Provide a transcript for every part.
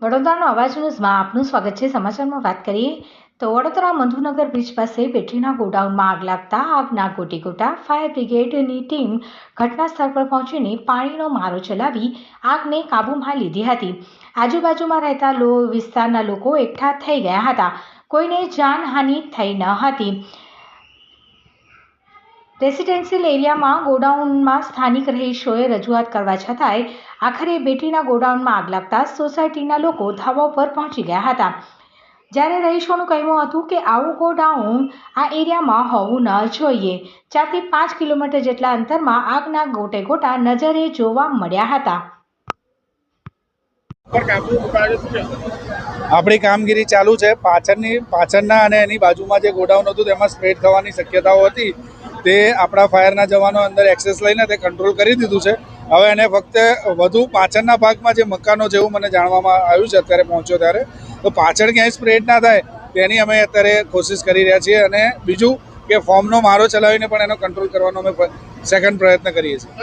વડોદરાનો અવાજ ન્યૂઝમાં આપનું સ્વાગત છે। સમાચારમાં વાત કરીએ તો વડોદરા મધુનગર બ્રિજ પાસે બેટરીના ગોડાઉનમાં આગ લાગતા આગના ગોટીગોટા। ફાયર બ્રિગેડની ટીમ ઘટના સ્થળ પર પહોંચીને પાણીનો મારો ચલાવી આગને કાબૂમાં લીધી હતી। આજુબાજુમાં રહેતા વિસ્તારના લોકો એકઠા થઈ ગયા હતા। કોઈને જાનહાનિ થઈ ન હતી। રેસિડેન્શિયલ એરિયામાં ગોડાઉનમાં સ્થાનિક રહીશોએ રજૂઆત કરવા છતાંય આખરે બેટરીના ગોડાઉનમાં આગ લાગતા સોસાયટીના લોકો ધાબા પર પહોંચી ગયા હતા। જ્યારે રહીશોનું કહેવું હતું કે આવું ગોડાઉન આ એરિયામાં હોવું ન જોઈએ। 4 થી 5 કિલોમીટર જેટલા અંતરમાં આગના ગોટેગોટા નજરે જોવા મળ્યા હતા। આપણી કામગીરી ચાલુ છે। પાછળના અને એની બાજુમાં જે ગોડાઉન હતું તેમાં સ્પ્રેડ થવાની શક્યતાઓ હતી તે આપણા ફાયરના જવાનો અંદર એક્સેસ લઈને તે કંટ્રોલ કરી દીધું છે। હવે એને ફક્ત વધુ પાછળના ભાગમાં જે મકાનો જેવું મને જાણવામાં આવ્યું છે અત્યારે પહોંચ્યો ત્યારે, તો પાછળ ક્યાંય સ્પ્રેડ ના થાય તેની અમે અત્યારે કોશિશ કરી રહ્યા છીએ। અને બીજું કે ફોર્મનો મારો ચલાવીને પણ એનો કંટ્રોલ કરવાનો અમે સેકન્ડ પ્રયત્ન કરીએ છીએ।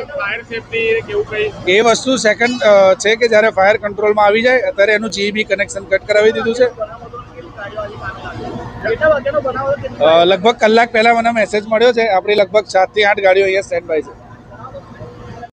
એ વસ્તુ સેકન્ડ છે કે જ્યારે ફાયર કંટ્રોલમાં આવી જાય અત્યારે એનું GEB કનેક્શન કટ કરાવી દીધું છે। લગભગ કલાક પહેલાં મને મેસેજ મળ્યો છે। આપણી લગભગ 7 થી 8 ગાડીઓ અહીંયા સ્ટેન્ડ બાય છે।